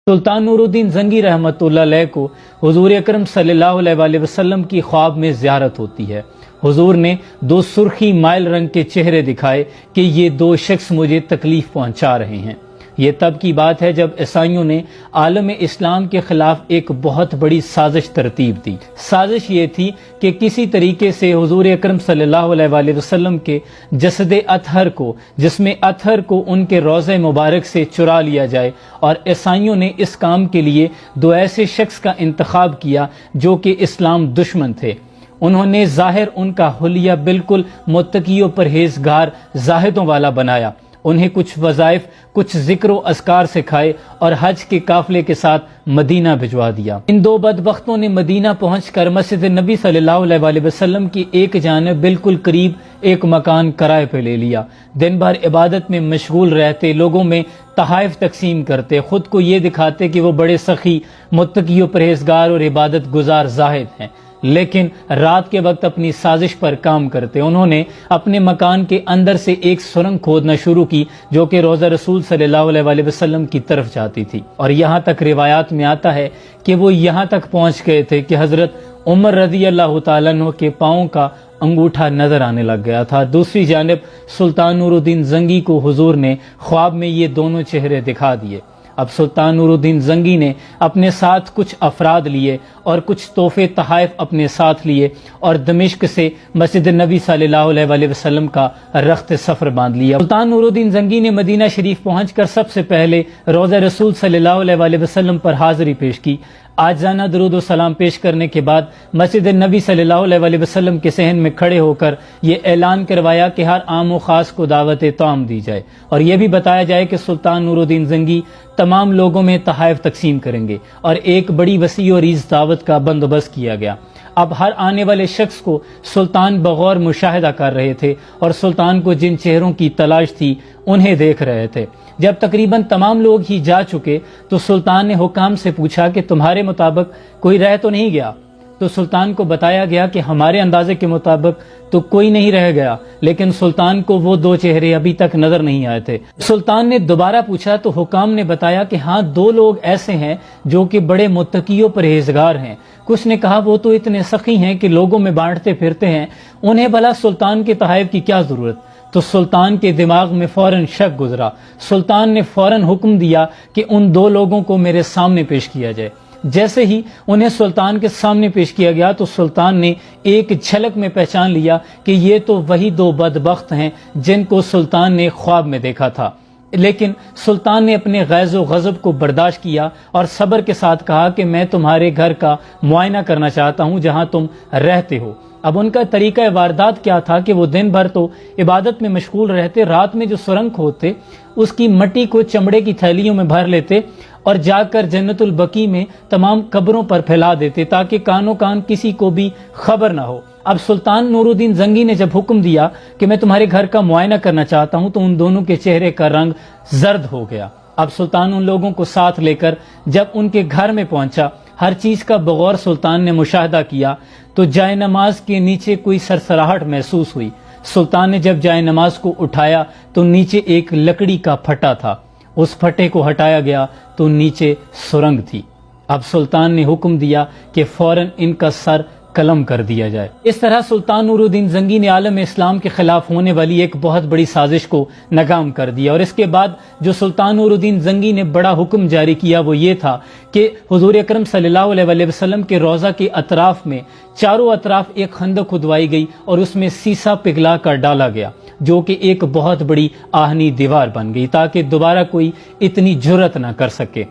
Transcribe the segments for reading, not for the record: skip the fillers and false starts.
سلطان نورالدین زنگی رحمۃ اللہ علیہ کو حضور اکرم صلی اللہ علیہ وسلم کی خواب میں زیارت ہوتی ہے۔ حضور نے دو سرخی مائل رنگ کے چہرے دکھائے کہ یہ دو شخص مجھے تکلیف پہنچا رہے ہیں۔ یہ تب کی بات ہے جب عیسائیوں نے عالم اسلام کے خلاف ایک بہت بڑی سازش ترتیب دی۔ سازش یہ تھی کہ کسی طریقے سے حضور اکرم صلی اللہ علیہ وسلم کے جسد اطہر کو، جسم اطہر کو ان کے روضہ مبارک سے چرا لیا جائے، اور عیسائیوں نے اس کام کے لیے دو ایسے شخص کا انتخاب کیا جو کہ اسلام دشمن تھے۔ انہوں نے ظاہر ان کا حلیہ بالکل متقی و پرہیزگار زاہدوں والا بنایا، انہیں کچھ وظائف، کچھ ذکر و اذکار سکھائے اور حج کے قافلے کے ساتھ مدینہ بھجوا دیا۔ ان دو بدبختوں نے مدینہ پہنچ کر مسجد نبی صلی اللہ علیہ وسلم کی ایک جانب بالکل قریب ایک مکان کرائے پہ لے لیا۔ دن بھر عبادت میں مشغول رہتے، لوگوں میں تحائف تقسیم کرتے، خود کو یہ دکھاتے کہ وہ بڑے سخی، متقی و پرہیزگار اور عبادت گزار زاہد ہیں، لیکن رات کے وقت اپنی سازش پر کام کرتے۔ انہوں نے اپنے مکان کے اندر سے ایک سرنگ کھودنا شروع کی جو کہ روضہ رسول صلی اللہ علیہ وسلم کی طرف جاتی تھی، اور یہاں تک روایات میں آتا ہے کہ وہ یہاں تک پہنچ گئے تھے کہ حضرت عمر رضی اللہ تعالیٰ عنہ کے پاؤں کا انگوٹھا نظر آنے لگ گیا تھا۔ دوسری جانب سلطان نورالدین زنگی کو حضور نے خواب میں یہ دونوں چہرے دکھا دیے۔ اب سلطان نورالدین زنگی نے اپنے ساتھ کچھ افراد لیے اور کچھ تحفے تحائف اپنے ساتھ لیے اور دمشق سے مسجد نبی صلی اللہ علیہ وسلم کا رخت سفر باندھ لیا۔ سلطان نورالدین زنگی نے مدینہ شریف پہنچ کر سب سے پہلے روضہ رسول صلی اللہ علیہ وسلم پر حاضری پیش کی۔ عاجزانہ درود و سلام پیش کرنے کے بعد مسجد نبی صلی اللہ علیہ وسلم کے صحن میں کھڑے ہو کر یہ اعلان کروایا کہ ہر عام و خاص کو دعوت طعام دی جائے، اور یہ بھی بتایا جائے کہ سلطان نورالدین زنگی تمام لوگوں میں تحائف تقسیم کریں گے، اور ایک بڑی وسیع و عریض دعوت کا بندوبست کیا گیا۔ اب ہر آنے والے شخص کو سلطان بغور مشاہدہ کر رہے تھے اور سلطان کو جن چہروں کی تلاش تھی انہیں دیکھ رہے تھے۔ جب تقریباً تمام لوگ ہی جا چکے تو سلطان نے حکام سے پوچھا کہ تمہارے مطابق کوئی رہ تو نہیں گیا؟ تو سلطان کو بتایا گیا کہ ہمارے اندازے کے مطابق تو کوئی نہیں رہ گیا، لیکن سلطان کو وہ دو چہرے ابھی تک نظر نہیں آئے تھے۔ سلطان نے دوبارہ پوچھا تو حکام نے بتایا کہ ہاں، دو لوگ ایسے ہیں جو کہ بڑے متقی و پرہیزگار ہیں۔ کچھ نے کہا وہ تو اتنے سخی ہیں کہ لوگوں میں بانٹتے پھرتے ہیں، انہیں بھلا سلطان کے تحائف کی کیا ضرورت؟ تو سلطان کے دماغ میں فوراً شک گزرا۔ سلطان نے فوراً حکم دیا کہ ان دو لوگوں کو میرے سامنے پیش کیا جائے۔ جیسے ہی انہیں سلطان کے سامنے پیش کیا گیا تو سلطان نے ایک جھلک میں پہچان لیا کہ یہ تو وہی دو بدبخت ہیں جن کو سلطان نے خواب میں دیکھا تھا۔ لیکن سلطان نے اپنے غیظ و غضب کو برداشت کیا اور صبر کے ساتھ کہا کہ میں تمہارے گھر کا معائنہ کرنا چاہتا ہوں جہاں تم رہتے ہو۔ اب ان کا طریقہ واردات کیا تھا کہ وہ دن بھر تو عبادت میں مشغول رہتے، رات میں جو سرنگ کھودتے اس کی مٹی کو چمڑے کی تھیلیوں میں بھر لیتے اور جا کر جنت البقیع میں تمام قبروں پر پھیلا دیتے تاکہ کانوں کان کسی کو بھی خبر نہ ہو۔ اب سلطان نورالدین زنگی نے جب حکم دیا کہ میں تمہارے گھر کا معائنہ کرنا چاہتا ہوں تو ان دونوں کے چہرے کا رنگ زرد ہو گیا۔ اب سلطان ان لوگوں کو ساتھ لے کر جب ان کے گھر میں پہنچا، ہر چیز کا بغور سلطان نے مشاہدہ کیا تو جائے نماز کے نیچے کوئی سرسراہٹ محسوس ہوئی۔ سلطان نے جب جائے نماز کو اٹھایا تو نیچے ایک لکڑی کا پھٹا تھا، اس پھٹے کو ہٹایا گیا تو نیچے سرنگ تھی۔ اب سلطان نے حکم دیا کہ فوراً ان کا سر قلم کر دیا جائے۔ اس طرح سلطان نورالدین زنگی نے عالم اسلام کے خلاف ہونے والی ایک بہت بڑی سازش کو ناکام کر دیا، اور اس کے بعد جو سلطان نورالدین زنگی نے بڑا حکم جاری کیا وہ یہ تھا کہ حضور اکرم صلی اللہ علیہ وسلم کے روضہ کے اطراف میں چاروں اطراف ایک خندق کھدوائی گئی اور اس میں سیسا پگھلا کر ڈالا گیا جو کہ ایک بہت بڑی آہنی دیوار بن گئی تاکہ دوبارہ کوئی اتنی جرأت نہ کر سکے۔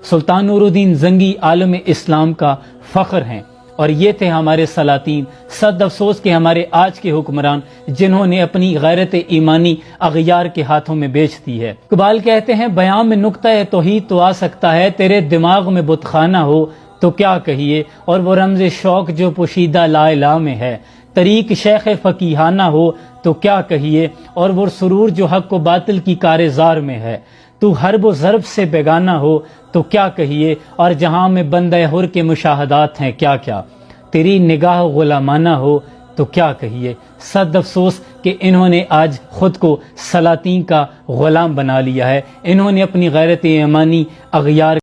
سلطان نورالدین زنگی عالم اسلام کا فخر ہیں، اور یہ تھے ہمارے سلاطین۔ صد افسوس کہ ہمارے آج کے حکمران جنہوں نے اپنی غیرت ایمانی اغیار کے ہاتھوں میں بیچ دی ہے۔ اقبال کہتے ہیں بیان میں نکتہ توحید تو آ سکتا ہے، تیرے دماغ میں بت خانہ ہو تو کیا کہیے، اور وہ رمز شوق جو پوشیدہ لا الہ میں ہے، طریق شیخ فقیہانہ ہو تو کیا کہیے، اور وہ سرور جو حق و باطل کی کارزار میں ہے، تو حرب و ضرب سے بیگانہ ہو تو کیا کہیے، اور جہاں میں بندہ حر کے مشاہدات ہیں کیا کیا، تیری نگاہ غلامانہ ہو تو کیا کہیے۔ صد افسوس کہ انہوں نے آج خود کو سلاطین کا غلام بنا لیا ہے، انہوں نے اپنی غیرت ایمانی اغیار